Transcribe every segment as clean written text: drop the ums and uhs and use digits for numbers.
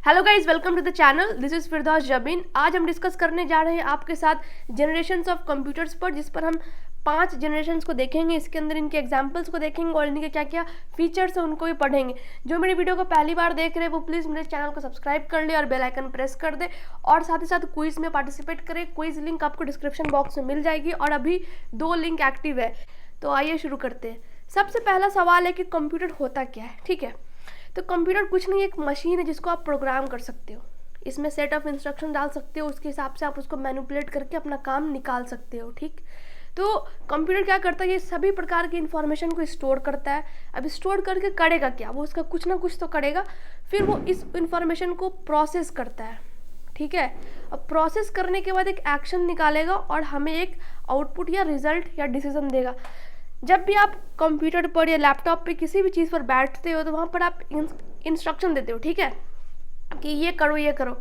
Hello guys, welcome to the channel. This is Firdaus Jabeen. आज हम discuss करने जा रहे हैं आपके साथ जनरेशन्स ऑफ कंप्यूटर्स पर, जिस पर हम 5 जनरेशन्स को देखेंगे। इसके अंदर इनके एग्जांपल्स को देखेंगे और इनके क्या क्या फीचर्स हैं उनको भी पढ़ेंगे। जो मेरी वीडियो को पहली बार देख रहे हैं वो प्लीज़ मेरे चैनल को सब्सक्राइब कर ले और बेल आइकन प्रेस कर दे, और साथ ही साथ क्विज में पार्टिसिपेट करें। क्विज लिंक आपको डिस्क्रिप्शन बॉक्स में मिल जाएगी और अभी 2 लिंक एक्टिव है। तो आइए शुरू करते हैं। सबसे पहला सवाल है कि कंप्यूटर होता क्या है। ठीक है, तो कंप्यूटर कुछ नहीं, एक मशीन है जिसको आप प्रोग्राम कर सकते हो। इसमें सेट ऑफ इंस्ट्रक्शन डाल सकते हो, उसके हिसाब से आप उसको मैनिपुलेट करके अपना काम निकाल सकते हो। ठीक, तो कंप्यूटर क्या करता है, ये सभी प्रकार की इंफॉर्मेशन को स्टोर करता है। अब स्टोर करके करेगा क्या, वो उसका कुछ ना कुछ तो करेगा, फिर वो इस इंफॉर्मेशन को प्रोसेस करता है। ठीक है, अब प्रोसेस करने के बाद एक एक्शन निकालेगा और हमें एक आउटपुट या रिजल्ट या डिसीजन देगा। जब भी आप कंप्यूटर पर या लैपटॉप पे किसी भी चीज़ पर बैठते हो तो वहाँ पर आप इंस्ट्रक्शन देते हो। ठीक है, कि ये करो ये करो,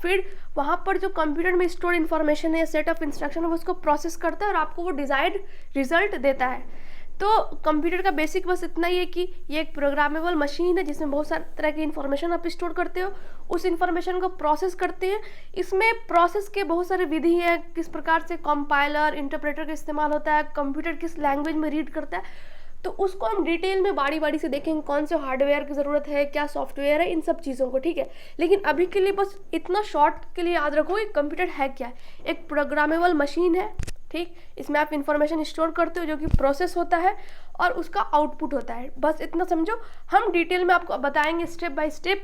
फिर वहाँ पर जो कंप्यूटर में स्टोर इन्फॉर्मेशन है या सेट ऑफ इंस्ट्रक्शन है वो उसको प्रोसेस करता है और आपको वो डिज़ायर्ड रिजल्ट देता है। तो कंप्यूटर का बेसिक बस इतना ही है कि ये एक प्रोग्रामेबल मशीन है जिसमें बहुत सारे तरह की इन्फॉर्मेशन आप स्टोर करते हो, उस इन्फॉर्मेशन को प्रोसेस करते हैं। इसमें प्रोसेस के बहुत सारे विधि हैं, किस प्रकार से कंपाइलर इंटरप्रेटर का इस्तेमाल होता है, कंप्यूटर किस लैंग्वेज में रीड करता है, तो उसको हम डिटेल में बारी बारी से देखेंगे। कौन से हार्डवेयर की ज़रूरत है, क्या सॉफ्टवेयर है, इन सब चीज़ों को। ठीक है, लेकिन अभी के लिए बस इतना शॉर्ट के लिए याद रखो कि कंप्यूटर है क्या है। एक प्रोग्रामेबल मशीन है। ठीक, इसमें आप इंफॉर्मेशन स्टोर करते हो जो कि प्रोसेस होता है और उसका आउटपुट होता है। बस इतना समझो। हम डिटेल में आपको बताएंगे स्टेप बाय स्टेप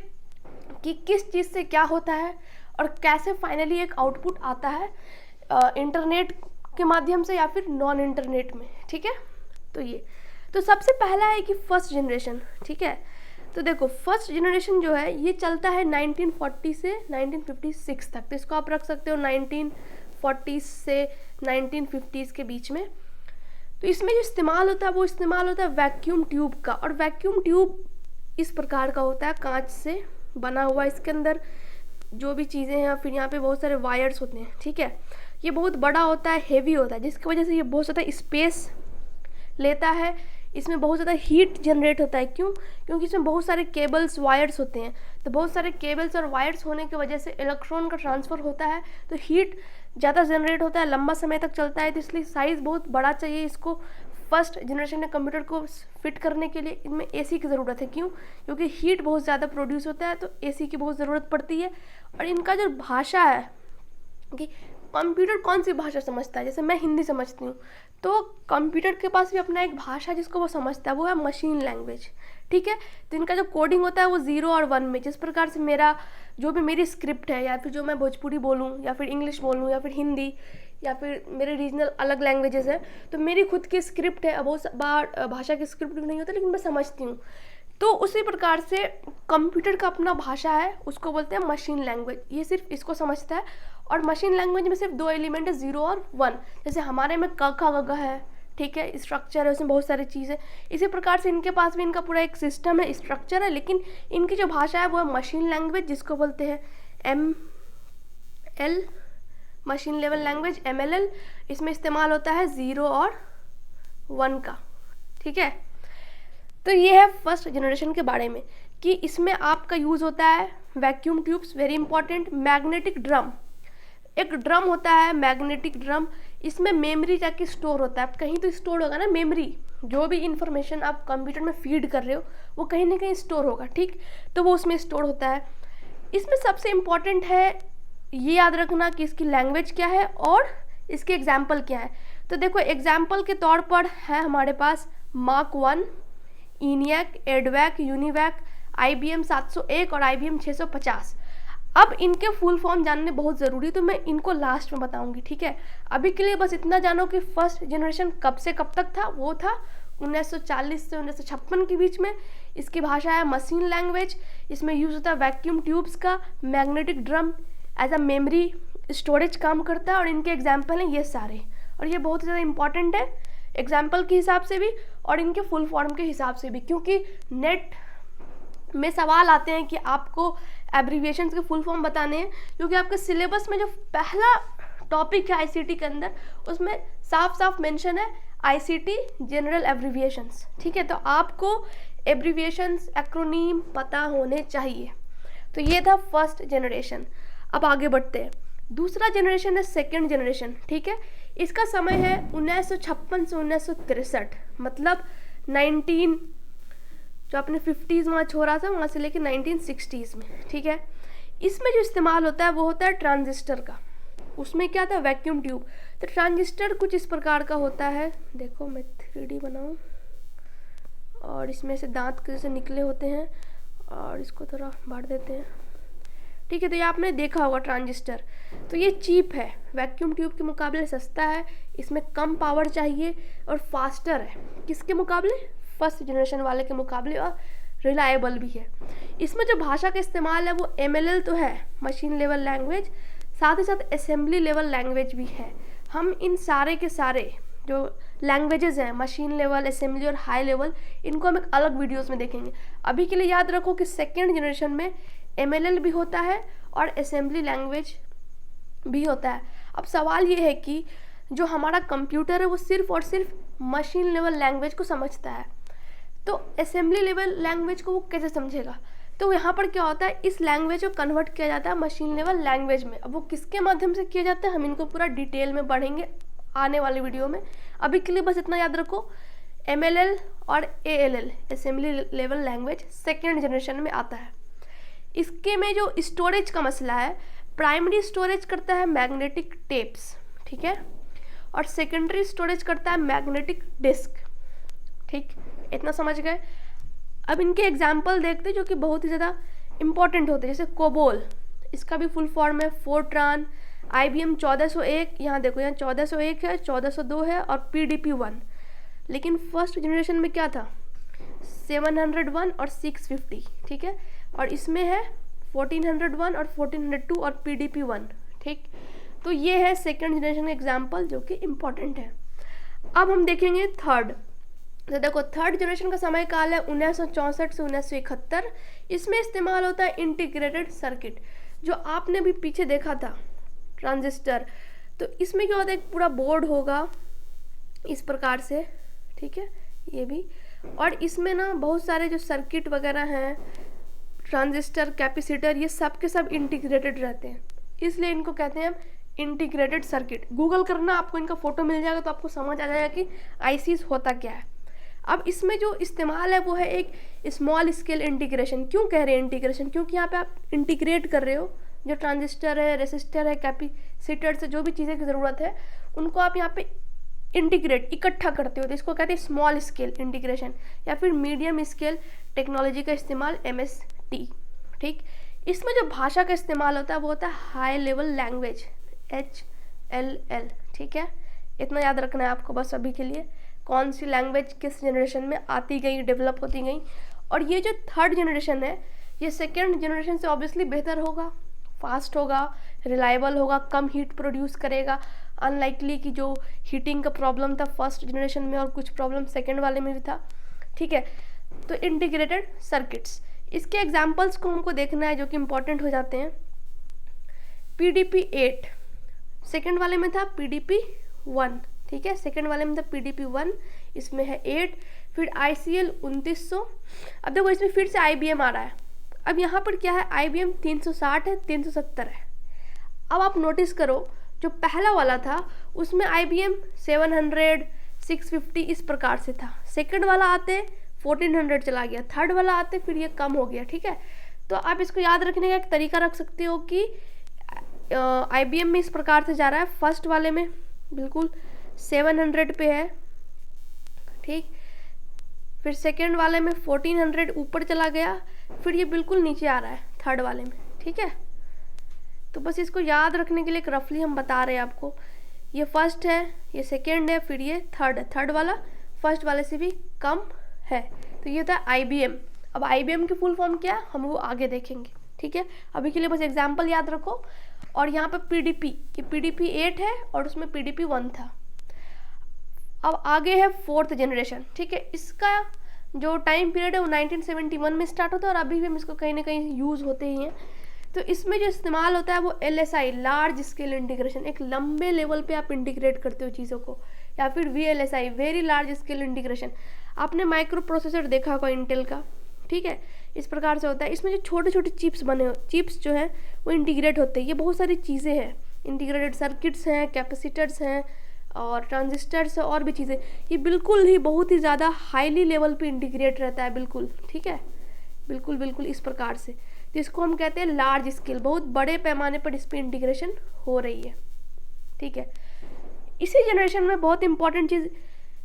कि किस चीज़ से क्या होता है और कैसे फाइनली एक आउटपुट आता है, इंटरनेट के माध्यम से या फिर नॉन इंटरनेट में। ठीक है, तो सबसे पहला है कि फर्स्ट जनरेशन। ठीक है, तो देखो फर्स्ट जनरेशन जो है ये चलता है 1940 से 1956 तक। तो इसको आप रख सकते हो 1940 से 1950s के बीच में। तो इसमें जो इस्तेमाल होता है वो इस्तेमाल होता है वैक्यूम ट्यूब का, और वैक्यूम ट्यूब इस प्रकार का होता है, कांच से बना हुआ। इसके अंदर जो भी चीज़ें हैं, फिर यहाँ पे बहुत सारे वायर्स होते हैं। ठीक है, ये बहुत बड़ा होता है, हेवी होता है, जिसकी वजह से ये बहुत ज़्यादा स्पेस लेता है। इसमें बहुत ज़्यादा हीट जनरेट होता है। क्यों? क्योंकि इसमें बहुत सारे केबल्स वायर्स होते हैं। तो बहुत सारे केबल्स और वायर्स होने की वजह से इलेक्ट्रॉन का ट्रांसफ़र होता है, तो हीट ज़्यादा जनरेट होता है, लंबा समय तक चलता है। तो इसलिए साइज़ बहुत बड़ा चाहिए इसको। फर्स्ट जनरेशन में कंप्यूटर को फिट करने के लिए इनमें एसी की ज़रूरत है। क्यों? क्योंकि हीट बहुत ज़्यादा प्रोड्यूस होता है, तो एसी की बहुत ज़रूरत पड़ती है। और इनका जो भाषा है कि कंप्यूटर कौन सी भाषा समझता है, जैसे मैं हिंदी समझती हूँ, तो कंप्यूटर के पास भी अपना एक भाषा जिसको वो समझता है, वो है मशीन लैंग्वेज। ठीक है, तो इनका जो कोडिंग होता है वो 0 और 1 में, जिस प्रकार से मेरी स्क्रिप्ट है, या फिर जो मैं भोजपुरी बोलूँ या फिर इंग्लिश बोलूँ या फिर हिंदी या फिर मेरे रीजनल अलग लैंग्वेजेस है, तो मेरी खुद की स्क्रिप्ट है। बहुत बार भाषा की स्क्रिप्ट भी नहीं होती, लेकिन मैं समझती हूँ। तो उसी प्रकार से कंप्यूटर का अपना भाषा है, उसको बोलते हैं मशीन लैंग्वेज। ये सिर्फ इसको समझता है, और मशीन लैंग्वेज में सिर्फ 2 एलिमेंट है, 0 और 1। जैसे हमारे में क ख ग घ है। ठीक है, स्ट्रक्चर है, उसमें बहुत सारी चीज़ें। इसी प्रकार से इनके पास भी इनका पूरा एक सिस्टम है, स्ट्रक्चर है, लेकिन इनकी जो भाषा है वो है मशीन लैंग्वेज, जिसको बोलते हैं ML, machine level language, MLL। इसमें इस्तेमाल होता है 0 और 1 का। ठीक है, तो ये है फर्स्ट जनरेशन के बारे में कि इसमें आपका यूज़ होता है vacuum tubes, very important. Magnetic drum, एक ड्रम होता है मैग्नेटिक ड्रम। इसमें मेमोरी जाके स्टोर होता है। कहीं तो स्टोर होगा ना मेमोरी, जो भी इंफॉर्मेशन आप कंप्यूटर में फीड कर रहे हो वो कहीं ना कहीं स्टोर होगा। ठीक, तो वो उसमें स्टोर होता है। इसमें सबसे इम्पॉर्टेंट है ये याद रखना कि इसकी लैंग्वेज क्या है और इसके एग्जाम्पल क्या है। तो देखो एग्जाम्पल के तौर पर है हमारे पास mark 1, ENIAC, EDVAC, UNIVAC, IBM 701 और IBM 650। अब इनके फुल फॉर्म जानने बहुत ज़रूरी, तो मैं इनको लास्ट में बताऊंगी। ठीक है, अभी के लिए बस इतना जानो कि फर्स्ट जनरेशन कब से कब तक था। वो था 1940 से 1956 के बीच में। इसकी भाषा है मशीन लैंग्वेज। इसमें यूज़ होता है वैक्यूम ट्यूब्स का। Magnetic drum as a memory storage काम करता है, और इनके एग्जाम्पल हैं ये सारे। और ये बहुत ज़्यादा इंपॉर्टेंट है एग्जाम्पल के हिसाब से भी और इनके फुल फॉर्म के हिसाब से भी, क्योंकि नेट में सवाल आते हैं कि आपको एब्रीविएशंस के फुल फॉर्म बताने हैं। क्योंकि आपके सिलेबस में जो पहला टॉपिक है ICT के अंदर, उसमें साफ साफ मेंशन है ICT जनरल एब्रीविएशंस। ठीक है, तो आपको एब्रीविएशंस, एक्रोनीम पता होने चाहिए। तो ये था फर्स्ट जनरेशन। अब आगे बढ़ते हैं। दूसरा जनरेशन है सेकेंड जनरेशन, ठीक है। इसका समय है 1956 से 1963, मतलब 19 जो आपने 50s वहाँ छोड़ा था वहाँ से लेके 1960s में, ठीक है। इसमें जो इस्तेमाल होता है वो होता है ट्रांजिस्टर का। उसमें क्या था, वैक्यूम ट्यूब। तो ट्रांजिस्टर कुछ इस प्रकार का होता है, देखो मैं 3D बनाऊँ, और इसमें से दांत कैसे निकले होते हैं, और इसको थोड़ा बढ़ा देते हैं, ठीक है। तो ये आपने देखा होगा ट्रांजिस्टर। तो ये चीप है, वैक्यूम ट्यूब के मुकाबले सस्ता है, इसमें कम पावर चाहिए और फास्टर है। किसके मुकाबले, फर्स्ट जनरेशन वाले के मुकाबले, और रिलायबल भी है। इसमें जो भाषा का इस्तेमाल है वो MLL तो है, मशीन लेवल लैंग्वेज, साथ ही साथ असेंबली लेवल लैंग्वेज भी है। हम इन सारे के सारे जो लैंग्वेजेस हैं, मशीन लेवल, असेंबली और हाई लेवल, इनको हम एक अलग वीडियोस में देखेंगे। अभी के लिए याद रखो कि सेकेंड जनरेशन में MLL भी होता है और असेंबली लैंग्वेज भी होता है। अब सवाल ये है कि जो हमारा कंप्यूटर है वो सिर्फ और सिर्फ मशीन लेवल लैंग्वेज को समझता है, तो असेंबली लेवल लैंग्वेज को वो कैसे समझेगा। तो यहाँ पर क्या होता है, इस लैंग्वेज को कन्वर्ट किया जाता है मशीन लेवल लैंग्वेज में। अब वो किसके माध्यम से किया जाता है, हम इनको पूरा डिटेल में पढ़ेंगे आने वाले वीडियो में। अभी के लिए बस इतना याद रखो, MLL और ALL assembly level language second generation में आता है। इसके में जो स्टोरेज का मसला है, प्राइमरी स्टोरेज करता है मैग्नेटिक टेप्स, ठीक है, और सेकेंडरी स्टोरेज करता है मैग्नेटिक डिस्क, ठीक, इतना समझ गए। अब इनके एग्जाम्पल देखते हैं जो कि बहुत ही ज़्यादा इंपॉर्टेंट होते हैं, जैसे कोबोल, इसका भी फुल फॉर्म है फोर्ट्रान, IBM 1401, यहाँ देखो यहाँ 1401 है, 1402 है, और PDP-1। लेकिन फर्स्ट जनरेशन में क्या था, 701 और 650, ठीक है, और इसमें है 1401 और 1402 और PDP-1, ठीक। तो ये है सेकेंड जनरेशन का एग्जाम्पल जो कि इम्पॉर्टेंट है। अब हम देखेंगे थर्ड। तो देखो थर्ड जनरेशन का समय काल है 1964 से 1971। इसमें इस्तेमाल होता है इंटीग्रेटेड सर्किट, जो आपने भी पीछे देखा था ट्रांजिस्टर। तो इसमें क्या होता है, एक पूरा बोर्ड होगा इस प्रकार से, ठीक है, ये भी, और इसमें ना बहुत सारे जो सर्किट वगैरह हैं, ट्रांजिस्टर, कैपेसिटर, ये सब के सब इंटीग्रेटेड रहते हैं, इसलिए इनको कहते हैं इंटीग्रेटेड सर्किट। गूगल करना, आपको इनका फोटो मिल जाएगा तो आपको समझ आ जाएगा कि ICs होता क्या है। अब इसमें जो इस्तेमाल है वो है एक स्मॉल स्केल इंटीग्रेशन। क्यों कह रहे हैं इंटीग्रेशन, क्योंकि यहाँ पे आप इंटीग्रेट कर रहे हो, जो ट्रांजिस्टर है, रेसिस्टर है, कैपेसिटर से जो भी चीज़ें की ज़रूरत है उनको आप यहाँ पे इंटीग्रेट, इकट्ठा करते हो, तो इसको कहते हैं स्मॉल स्केल इंटीग्रेशन, या फिर मीडियम स्केल टेक्नोलॉजी का इस्तेमाल, MST, ठीक। इसमें जो भाषा का इस्तेमाल होता है वो होता है हाई लेवल लैंग्वेज, HLL, ठीक है। इतना याद रखना है आपको बस अभी के लिए, कौन सी लैंग्वेज किस जनरेशन में आती गई, डेवलप होती गई। और ये जो थर्ड जनरेशन है ये सेकेंड जनरेशन से ऑब्वियसली बेहतर होगा, फास्ट होगा, रिलायबल होगा, कम हीट प्रोड्यूस करेगा, अनलाइकली कि जो हीटिंग का प्रॉब्लम था फर्स्ट जनरेशन में और कुछ प्रॉब्लम सेकेंड वाले में भी था, ठीक है। तो इंटीग्रेटेड सर्किट्स, इसके एग्जाम्पल्स को हमको देखना है जो कि इम्पॉर्टेंट हो जाते हैं। PDP-8 सेकेंड वाले में था, PDP-1, ठीक है, सेकेंड वाले में था PDP-1, इसमें है 8, फिर ICL 2900। अब देखो इसमें फिर से IBM आ रहा है। अब यहाँ पर क्या है, IBM 360 है, 370 है। अब आप नोटिस करो जो पहला वाला था उसमें IBM 700, 650 इस प्रकार से था, सेकेंड वाला आते 1400 चला गया, थर्ड वाला आते फिर ये कम हो गया, ठीक है। तो आप इसको याद रखने का एक तरीका रख सकते हो कि IBM में इस प्रकार से जा रहा है, फर्स्ट वाले में बिल्कुल 700 पे है, ठीक, फिर सेकेंड वाले में 1400 ऊपर चला गया, फिर ये बिल्कुल नीचे आ रहा है थर्ड वाले में, ठीक है। तो बस इसको याद रखने के लिए एक रफली हम बता रहे हैं आपको, ये फर्स्ट है, ये सेकेंड है, फिर ये थर्ड है, थर्ड वाला फर्स्ट वाले से भी कम है। तो ये होता है IBM। अब IBM की फुल फॉर्म क्या है हम वो आगे देखेंगे, ठीक है। अभी के लिए बस एग्जाम्पल याद रखो। और यहाँ पे PDP, ये PDP-8 है और उसमें PDP-1 था। अब आगे है फोर्थ जनरेशन, ठीक है। इसका जो टाइम पीरियड है वो 1971 में स्टार्ट होता है और अभी भी हम इसको कहीं ना कहीं यूज़ होते ही हैं। तो इसमें जो इस्तेमाल होता है वो LSI, लार्ज स्केल इंटीग्रेशन, एक लंबे लेवल पे आप इंटीग्रेट करते हो चीज़ों को, या फिर VLSI, very large scale integration. आपने माइक्रो प्रोसेसर देखा होगा इंटेल का, ठीक है, इस प्रकार से होता है। इसमें जो छोटे छोटे चिप्स जो हैं वो इंटीग्रेट होते हैं। ये बहुत सारी चीज़ें हैं, इंटीग्रेटेड सर्किट्स हैं, कैपेसिटर्स हैं और ट्रांजिस्टर्स और भी चीज़ें। ये बिल्कुल ही बहुत ही ज़्यादा हाईली लेवल पे इंटीग्रेट रहता है, बिल्कुल ठीक है, बिल्कुल बिल्कुल इस प्रकार से। तो इसको हम कहते हैं लार्ज स्केल, बहुत बड़े पैमाने पर इस पर इंटीग्रेशन हो रही है, ठीक है। इसी जनरेशन में बहुत इंपॉर्टेंट चीज़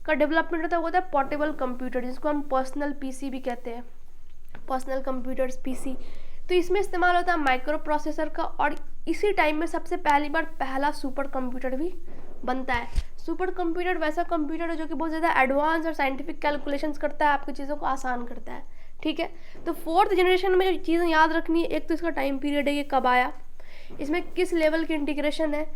का डेवलपमेंट होता है, वो होता है पोर्टेबल कंप्यूटर, जिसको हम पर्सनल पीसी भी कहते हैं, पर्सनल कंप्यूटर्स पीसी। तो इसमें इस्तेमाल होता है माइक्रो प्रोसेसर का, और इसी टाइम में सबसे पहली बार पहला सुपर कंप्यूटर भी बनता है। सुपर कंप्यूटर वैसा कंप्यूटर है जो कि बहुत ज़्यादा एडवांस और साइंटिफिक कैलकुलेशंस करता है, आपकी चीज़ों को आसान करता है, ठीक है। तो फोर्थ जनरेशन में जो चीज़ें याद रखनी है, एक तो इसका टाइम पीरियड है, ये कब आया, इसमें किस लेवल की इंटीग्रेशन है।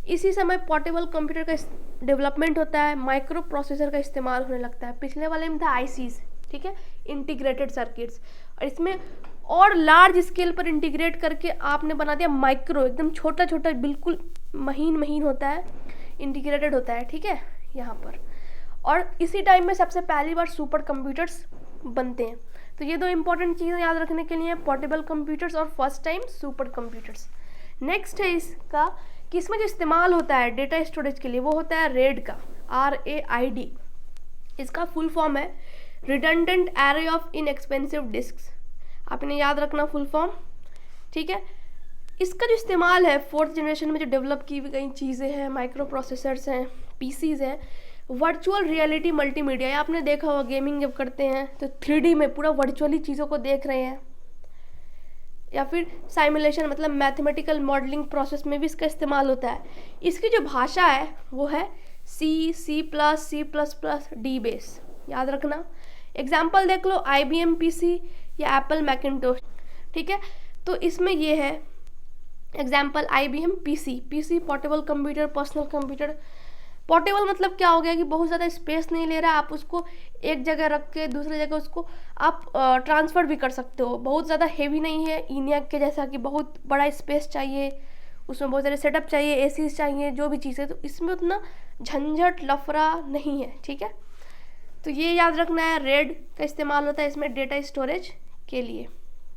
इसी समय पोर्टेबल कंप्यूटर का डेवलपमेंट होता है, माइक्रो प्रोसेसर का इस्तेमाल होने लगता है। पिछले वाले में था आईसीज, ठीक है, इंटीग्रेटेड सर्किट्स, और इसमें और लार्ज स्केल पर इंटीग्रेट करके आपने बना दिया माइक्रो, एकदम छोटा छोटा बिल्कुल महीन महीन होता है, इंटीग्रेटेड होता है, ठीक है यहाँ पर। और इसी टाइम में सबसे पहली बार सुपर कंप्यूटर्स बनते हैं। तो ये दो इंपॉर्टेंट चीज़ें याद रखने के लिए, पोर्टेबल कंप्यूटर्स और first time super computers. Next है इसका कि इसमें जो इस्तेमाल होता है डेटा स्टोरेज के लिए, वो होता है रेड का, RAID। इसका फुल फॉर्म है redundant array of inexpensive disks, आपने याद रखना फुल फॉर्म, ठीक है। इसका जो इस्तेमाल है फोर्थ जनरेशन में जो डेवलप की गई चीज़ें हैं, माइक्रो प्रोसेसर्स हैं, पीसीज हैं, वर्चुअल रियलिटी मल्टीमीडिया, या आपने देखा होगा गेमिंग जब करते हैं तो 3D में पूरा वर्चुअली चीज़ों को देख रहे हैं, या फिर साइमुलेशन मतलब मैथमेटिकल मॉडलिंग प्रोसेस में भी इसका इस्तेमाल होता है। इसकी जो भाषा है वो है C++, D बेस, याद रखना। एग्जाम्पल देख लो IBM PC या एप्पल मैकिन्टोश, ठीक है। तो इसमें ये है example IBM PC portable computer, personal computer. Portable मतलब क्या हो गया कि बहुत ज़्यादा स्पेस नहीं ले रहा है, आप उसको एक जगह रख के दूसरी जगह उसको आप ट्रांसफ़र भी कर सकते हो। बहुत ज़्यादा हेवी नहीं है ENIAC के जैसा कि बहुत बड़ा स्पेस चाहिए, उसमें बहुत सारे सेटअप चाहिए, एसीज चाहिए, जो भी चीज़ें, तो इसमें उतना झंझट लफड़ा नहीं है, ठीक है। तो ये याद रखना है, रेड का इस्तेमाल होता है इसमें डेटा स्टोरेज के लिए।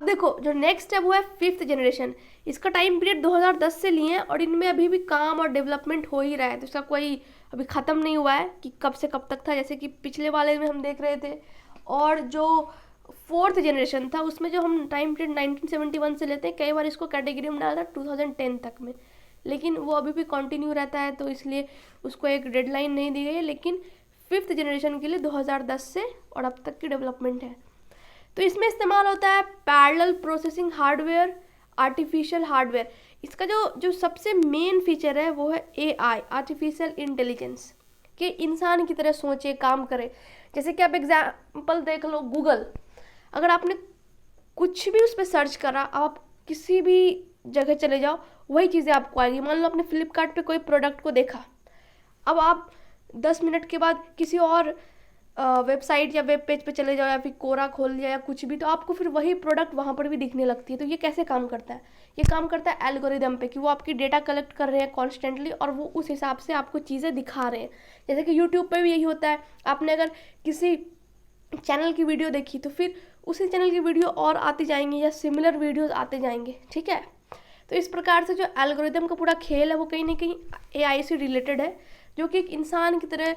देखो जो नेक्स्ट है वो है फिफ्थ जनरेशन। इसका टाइम पीरियड 2010 से लिए हैं और इनमें अभी भी काम और डेवलपमेंट हो ही रहा है, तो इसका कोई अभी ख़त्म नहीं हुआ है कि कब से कब तक था, जैसे कि पिछले वाले में हम देख रहे थे। और जो फोर्थ जनरेशन था उसमें जो हम टाइम पीरियड 1971 से लेते हैं, कई बार इसको कैटेगरी में डाला था 2010 तक में, लेकिन वो अभी भी कंटिन्यू रहता है, तो इसलिए उसको एक डेडलाइन नहीं दी गई है। लेकिन फिफ्थ जनरेशन के लिए 2010 से और अब तक की डेवलपमेंट है। तो इसमें इस्तेमाल होता है parallel processing hardware, artificial hardware. इसका जो सबसे मेन फीचर है वो है AI, आर्टिफिशियल इंटेलिजेंस, कि इंसान की तरह सोचे, काम करे। जैसे कि आप एग्जाम्पल देख लो गूगल, अगर आपने कुछ भी उस पर सर्च करा, आप किसी भी जगह चले जाओ वही चीज़ें आपको आएगी। मान लो आपने फ्लिपकार्ट पे कोई प्रोडक्ट को देखा, अब आप 10 मिनट के बाद किसी और वेबसाइट या वेब पेज पे चले जाओ या फिर कोरा खोल लिया या कुछ भी, तो आपको फिर वही प्रोडक्ट वहाँ पर भी दिखने लगती है। तो ये कैसे काम करता है? ये काम करता है एल्गोरिदम पे, कि वो आपकी डेटा कलेक्ट कर रहे हैं कॉन्स्टेंटली और वो उस हिसाब से आपको चीज़ें दिखा रहे हैं। जैसे कि यूट्यूब पे भी यही होता है, आपने अगर किसी चैनल की वीडियो देखी तो फिर उसी चैनल की वीडियो और आती जाएंगी या सिमिलर वीडियोज़ आते जाएंगे, ठीक है। तो इस प्रकार से जो एल्गोरिदम का पूरा खेल है वो कहीं ना कहीं AI से रिलेटेड है, जो कि एक इंसान की तरह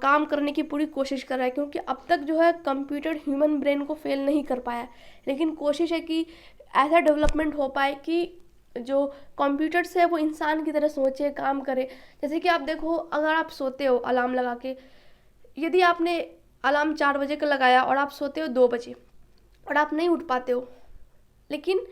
काम करने की पूरी कोशिश कर रहा है। क्योंकि अब तक जो है कंप्यूटर ह्यूमन ब्रेन को फेल नहीं कर पाया, लेकिन कोशिश है कि ऐसा डेवलपमेंट हो पाए कि जो कंप्यूटर्स है वो इंसान की तरह सोचे, काम करे। जैसे कि आप देखो, अगर आप सोते हो अलार्म लगा के, यदि आपने अलार्म 4 बजे का लगाया और आप सोते हो 2 बजे और आप नहीं उठ पाते हो, लेकिन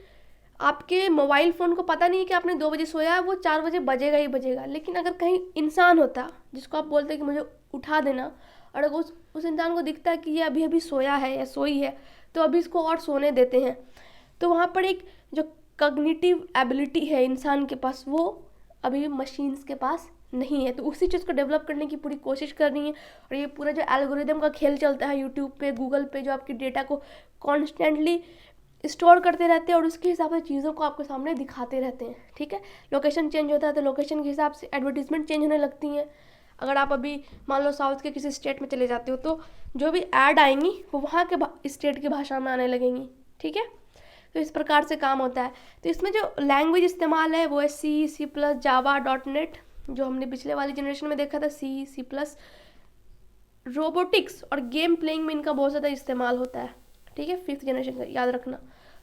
आपके मोबाइल फ़ोन को पता नहीं है कि आपने 2 बजे सोया है, वो 4 बजे बजेगा ही बजेगा। लेकिन अगर कहीं इंसान होता जिसको आप बोलते हैं कि मुझे उठा देना, और अगर उस इंसान को दिखता है कि ये अभी अभी सोया है या सोई है, तो अभी इसको और सोने देते हैं, तो वहाँ पर एक जो कॉग्निटिव एबिलिटी है इंसान के पास, वो अभी मशीन्स के पास नहीं है। तो उसी चीज़ को डेवलप करने की पूरी कोशिश कर रही है। और ये पूरा जो एल्गोरिदम का खेल चलता है यूट्यूब पे, गूगल पे, जो आपकी डेटा को कॉन्स्टेंटली स्टोर करते रहते हैं और उसके हिसाब से चीज़ों को आपके सामने दिखाते रहते हैं, ठीक है। लोकेशन चेंज होता है तो लोकेशन के हिसाब से एडवर्टीजमेंट चेंज होने लगती हैं। अगर आप अभी मान लो साउथ के किसी स्टेट में चले जाते हो, तो जो भी ऐड आएंगी वो वहाँ के स्टेट की भाषा में आने लगेंगी, ठीक है। तो इस प्रकार से काम होता है। तो इसमें जो लैंग्वेज इस्तेमाल है वो है सी, सी प्लस, जावा, .NET, जो हमने पिछले वाली जनरेशन में देखा था, सी, सी प्लस। रोबोटिक्स और गेम प्लेइंग में इनका बहुत ज़्यादा इस्तेमाल होता है, ठीक है। 5th जनरेशन का याद रखना,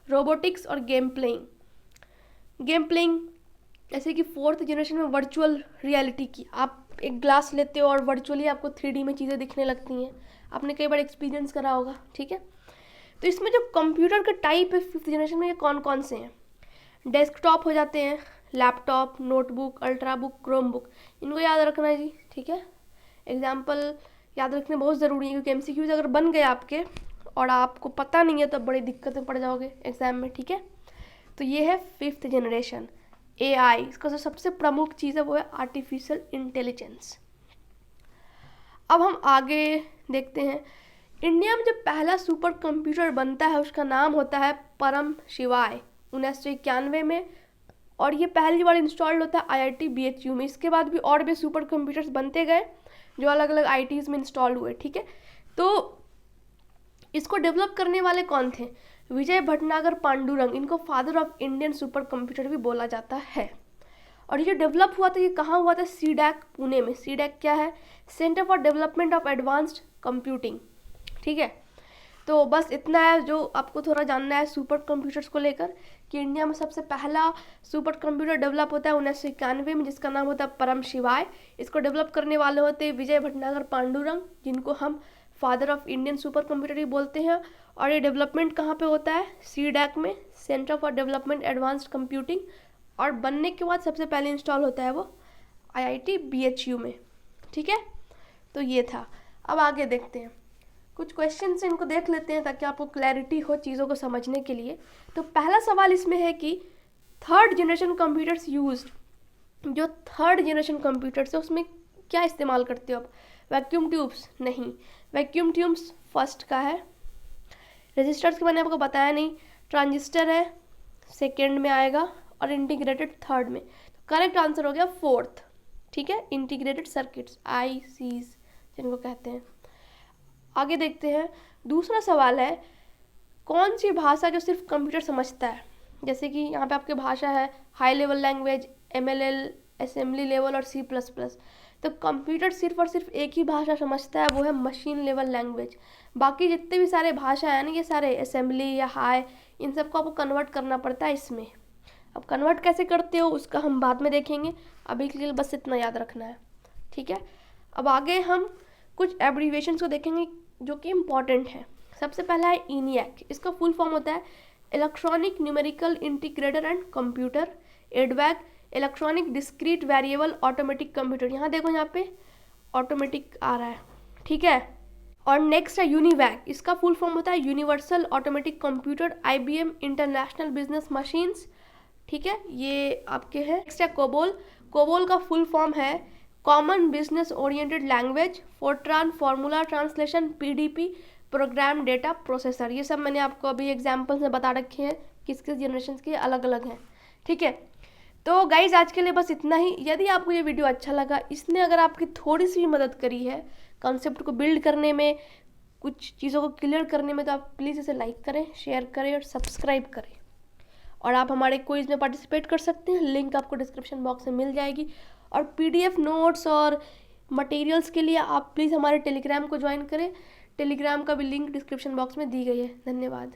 रोबोटिक्स और गेम प्लेइंग। गेम प्लेइंग जैसे कि 4th जनरेशन में वर्चुअल रियलिटी की, आप एक ग्लास लेते हो और वर्चुअली आपको 3D में चीज़ें दिखने लगती हैं, आपने कई बार एक्सपीरियंस करा होगा, ठीक है। तो इसमें जो कंप्यूटर के टाइप है 5th जनरेशन में, ये कौन कौन से हैं? डेस्कटॉप हो जाते हैं, लैपटॉप, नोटबुक, अल्ट्राबुक, क्रोमबुक, इनको याद रखना है जी, ठीक है। एग्जाम्पल याद रखने बहुत ज़रूरी है, क्योंकि MCQs अगर बन गए आपके और आपको पता नहीं है तो बड़ी दिक्कत में पड़ जाओगे एग्जाम में, ठीक है। तो ये है 5th जनरेशन। AI, इसका जो सबसे प्रमुख चीज़ है वो है आर्टिफिशियल इंटेलिजेंस। अब हम आगे देखते हैं, इंडिया में जो पहला सुपर कंप्यूटर बनता है उसका नाम होता है परम शिवाय, 1991 में, और ये पहली बार इंस्टॉल्ड होता है IIT BHU में। इसके बाद भी और भी सुपर कंप्यूटर्स बनते गए जो अलग अलग IITs में इंस्टॉल हुए, ठीक है। तो इसको डेवलप करने वाले कौन थे? विजय भटनागर पांडुरंग, इनको father of Indian super computer भी बोला जाता है। और ये जो डेवलप हुआ था ये कहाँ हुआ था? CDAC पुणे में। CDAC क्या है? Centre for development of advanced computing, ठीक है। तो बस इतना है जो आपको थोड़ा जानना है सुपर कंप्यूटर्स को लेकर, कि इंडिया में सबसे पहला सुपर कंप्यूटर डेवलप होता है 1991 में, जिसका नाम होता है परम शिवाय। इसको डेवलप करने वाले होते हैं विजय भटनागर पांडुरंग, जिनको हम father of Indian super computer ही बोलते हैं। और ये डेवलपमेंट कहाँ पे होता है? CDAC में, centre for development advanced computing. और बनने के बाद सबसे पहले इंस्टॉल होता है वो IIT BHU में, ठीक है। तो ये था। अब आगे देखते हैं, कुछ क्वेश्चन से इनको देख लेते हैं ताकि आपको क्लैरिटी हो चीज़ों को समझने के लिए। तो पहला सवाल इसमें है कि 3rd जनरेशन कंप्यूटर्स यूज्ड, जो 3rd जनरेशन कंप्यूटर्स है उसमें क्या इस्तेमाल करते हो आप? Vacuum tubes? नहीं, वैक्यूम ट्यूब्स फर्स्ट का है। रजिस्टर्स के मैंने आपको बताया नहीं, ट्रांजिस्टर है सेकेंड में आएगा, और इंटीग्रेटेड 3rd में। तो करेक्ट आंसर हो गया 4th, ठीक है, इंटीग्रेटेड सर्किट्स, ICs जिनको कहते हैं। आगे देखते हैं, दूसरा सवाल है, कौन सी भाषा जो सिर्फ कंप्यूटर समझता है? जैसे कि यहाँ पे आपकी भाषा है high level language, MLL, assembly level और C++। तो कंप्यूटर सिर्फ और सिर्फ एक ही भाषा समझता है, वो है मशीन लेवल लैंग्वेज। बाकी जितने भी सारे भाषा है ना, ये सारे असेंबली या हाई, इन सबको आपको कन्वर्ट करना पड़ता है इसमें। अब कन्वर्ट कैसे करते हो उसका हम बाद में देखेंगे, अभी के लिए बस इतना याद रखना है, ठीक है। अब आगे हम कुछ एब्रीविएशंस को देखेंगे जो कि इम्पॉर्टेंट है। सबसे पहला है ENIAC, इसका फुल फॉर्म होता है electronic numerical integrator and computer. EDVAC, electronic discrete variable automatic computer, यहाँ देखो यहाँ पे ऑटोमेटिक आ रहा है, ठीक है। और नेक्स्ट है UNIVAC, इसका फुल फॉर्म होता है universal automatic computer, IBM international business machines, ठीक है, ये आपके हैं। नेक्स्ट है COBOL, COBOL का फुल फॉर्म है common business oriented language, Fortran formula translation, PDP program data processor. ये सब मैंने आपको अभी एग्जाम्पल्स में बता रखे हैं, किस किस जनरेशन के अलग अलग हैं, ठीक है। तो गाइज आज के लिए बस इतना ही। यदि आपको ये वीडियो अच्छा लगा, इसने अगर आपकी थोड़ी सी भी मदद करी है कॉन्सेप्ट को बिल्ड करने में, कुछ चीज़ों को क्लियर करने में, तो आप प्लीज़ इसे लाइक करें, शेयर करें और सब्सक्राइब करें। और आप हमारे क्विज में पार्टिसिपेट कर सकते हैं, लिंक आपको डिस्क्रिप्शन बॉक्स में मिल जाएगी। और PDF नोट्स और मटेरियल्स के लिए आप प्लीज़ हमारे टेलीग्राम को ज्वाइन करें, टेलीग्राम का भी लिंक डिस्क्रिप्शन बॉक्स में दी गई है। धन्यवाद।